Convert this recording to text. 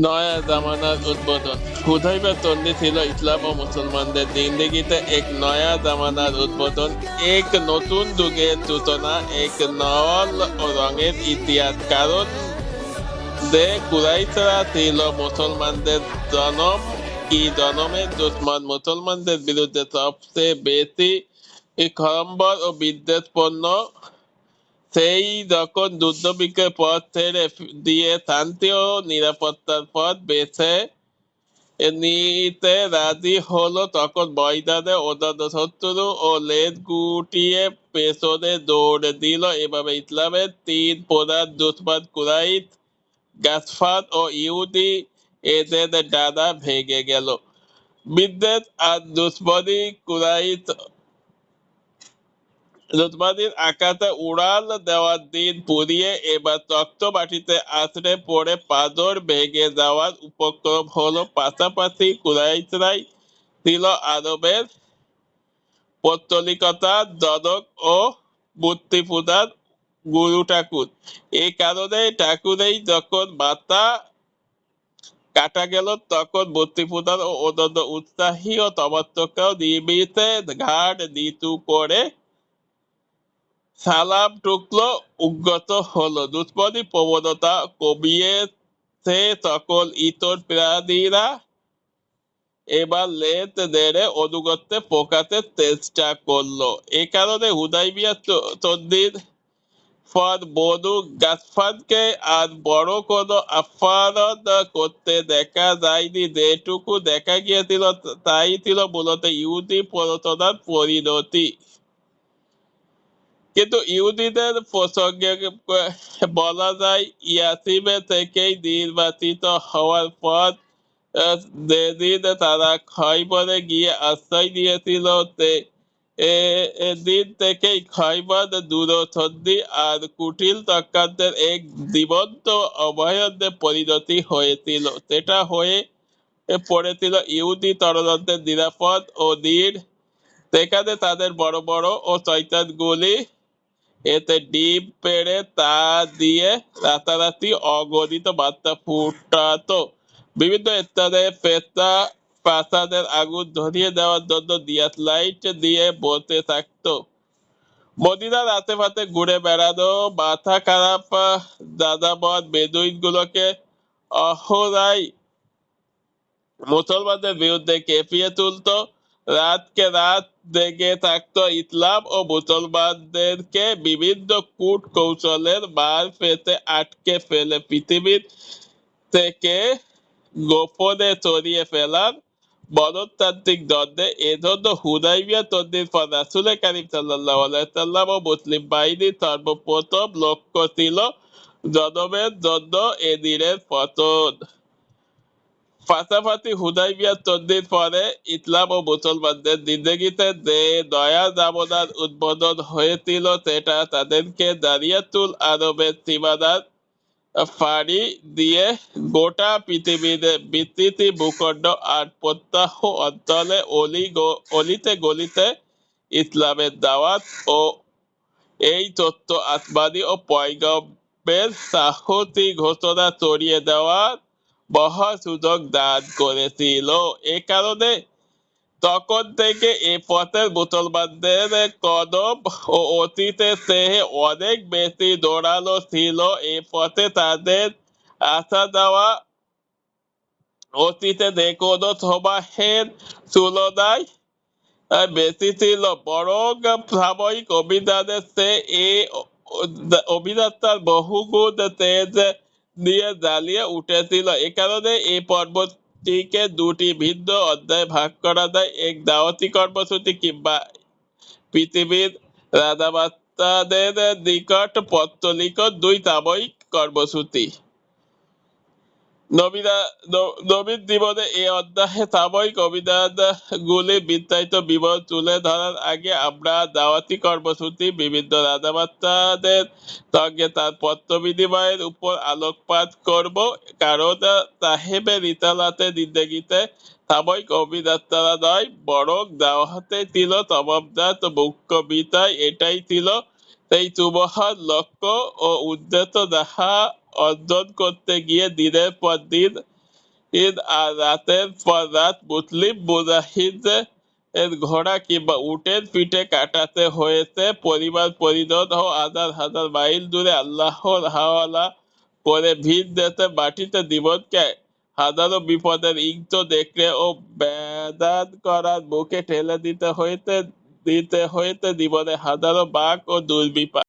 নয়া জামানার উদ্বোধন। হুদাইবিয়া সন্ধি ছিল ইসলাম ও মুসলমানদের জিন্দেগিতে এক নয়া জামানার উদ্বোধন, এক নতুন যুগের সূচনা, এক নল ও রঙের ইতিহাস। কারণ কুরাইশরা ছিল মুসলমানদের জনম কি জনমের দুশ্মন, মুসলমানদের বিরুদ্ধে সবচেয়ে বেশি খড়ম্বর ও বিদ্বেষপূর্ণ। সেই যখন যুদ্ধবিগ্রহের পথ ছেড়ে দিয়ে শান্তি ও নিরাপত্তার পথ বেছে নিতে রাজি হলো, তখন ময়দানে অন্যান্য শত্রু ও লেজ গুটিয়ে পেছনে দৌড় দিল। এভাবে ইসলামের তিন প্রধান দুশ্মন কুরাইশ, গাসফান ও ইহুদি এদের ডানা ভেঙে গেল। বিদ্বেষ আর দুশ্মনী কুরাইশদের আকাশে উড়াল দেওয়ার দিন পুড়িয়ে এবার তক্ত মাটিতে আছড়ে পড়ে পাথর ভেঙে যাওয়ার উপক্রম হলো। পাশাপাশি কুরাইশরাই ছিল আরবের পৌত্তলিকতার জনক ও মূর্তি পূজার গুরু ঠাকুর। এই কারণে ঠাকুরেই যখন মাথা কাটা গেল, তখন মূর্তি পূজার ও অন্যান্য উৎসাহী ও সমর্থকরাও নিমিষে ঘাড় নিচু করে সালাম টুকলো, উদ্গত হলো। দুশ্মনী প্রবণতা কমিয়েছে সকল ইতর প্রাণীরা এবার লেজ নেড়ে আনুগত্য প্রকাশের চেষ্টা করলো। এ কারণে হুদাইবিয়া সন্ধির পর বনু গাসফানকে আর বড় কোনো আপ্যায়ন করতে দেখা যায়নি। যেটুকু দেখা গিয়েছিল তাই ছিল মূলত ইহুদি প্ররোচনার পরিণতি। কিন্তু ইহুদিদের প্রসঙ্গে বলা যায়, ইয়াসিবে থেকেই নির্বাচিত হওয়ার পর যেদিন তারা খয়বরে গিয়ে আশ্রয় নিয়েছিল, দিন থেকেই খয়বর দূরসন্ধি আর কুটিল চক্রান্তের এক জীবন্ত অভয়ারণ্যে পরিণতি হয়েছিল। সেটা হয়ে পড়েছিল ইহুদি ষড়যন্ত্রের নিরাপদ ও নীড়। সেখানে তাদের বড় বড় ও শয়তানগুলি এতে ডিম পেড়ে তা দিয়ে রাতারাতি অগণিত বার্তা ফুটাতো। বিভিন্ন স্থানে প্রাসাদের আগুন ধরিয়ে দেওয়ার জন্য দিয়াস লাইট দিয়ে বলতে থাকতো। মদিনার আশেপাশে ঘুরে বেড়ানো মাথা খারাপ দাদাবর বেদুইন গুলোকে অহরাই মুসলমানদের বিরুদ্ধে খেপিয়ে তুলতো। রাতকে রাত জেগে থাকতো ইসলাম ও মুসলমানদেরকে বিভিন্ন কূট কৌশলের মার পেতে আটকে ফেলে পৃথিবীর থেকে গোপনে ছড়িয়ে ফেলার মনস্তান্ত্রিক দ্বন্দ্বে। এজন্য হুদাইবিয়া সন্ধির পর রাসূল কারীম সাল্লাল্লাহু আলাইহি সাল্লাম ও মুসলিম বাহিনীর সর্বপ্রথম লক্ষ্য ছিল জনমের জন্য এদিনের পতন। পাশাপাশি হুদাইবিয়া সন্ধির পরে ইসলাম ও মুসলমানদের জিন্দেগিতে যে নয়া জামানার উদ্বোধন হয়েছিল, সেটা তাদেরকে দারিয়াতুল আরবের সীমানার পাড়ি দিয়ে গোটা পৃথিবীর বিস্তৃত ভূখণ্ড আর প্রত্যহ অঞ্চলে অলিতে গলিতে ইসলামের দাওয়াত ও এই তথ্য আসমানি ও পয়গম্বরের সাহসী ঘোষণা ছড়িয়ে দেওয়ার মহা সুযোগ দান করেছিল। এ কারণে তখন থেকে এ পথের মুসলমানদের কদম ও অতীতের চেয়ে অনেক বেশি জোরালো ছিল। এ পথে তাদের আসা যাওয়া অতীতে যে কোনো সময়ের তুলনায় বেশি ছিল, বরং সাময়িক অভিযানের চেয়ে এ অভিযাত্রার বহুগুণ তেজ নিয়ে জ্বালিয়ে উঠেছিল। এ কারণে এই পর্বটিকে দুটি ভিন্ন অধ্যায়ে ভাগ করা যায়, এক দাওয়াতি কর্মসূচি কিংবা পৃথিবীর রাজাবাচ্চাদের নিকট পত্তলিখন, দুই সাময়িক কর্মসূচি। নবীর জীবনে এই অধ্যায়ে সাময়িক অভিযানগুলির বিস্তারিত বিবরণ তুলে ধরার আগে আমরা দাওয়াতি কর্মসূচি, বিভিন্ন রাজাবাচ্চাদের সঙ্গে তার পত্র বিনিময়ের উপর আলোকপাত করব। কারণ সাহেবের রিসালাতের জিন্দেগিতে সাময়িক অভিযাত্রা নয়, বরং দাওয়াতে ছিল তমামজাত মুখ্য বিষয়। এটাই ছিল সেই সুমহান লক্ষ্য ও উদ্দেশ্য, যাহা অর্জন করতে গিয়ে দিনের পর দিন ঈদ আর রাতের পর রাত মুসলিম মুজাহিদের ঘোড়া কিংবা উটের পিঠে কাটাতে হয়েছে পরিবার পরিজন ও হাজার হাজার মাইল দূরে আল্লাহর হাওয়ালা করে ভিন দেশে মাটিতে জীবনকে হাজারো বিপদের ইঙ্গিত দেখলে ও বেদান করার মুখে ঠেলে দিতে হয়েছে জীবনে হাজারো বাঘ ও দুর্বিপাক।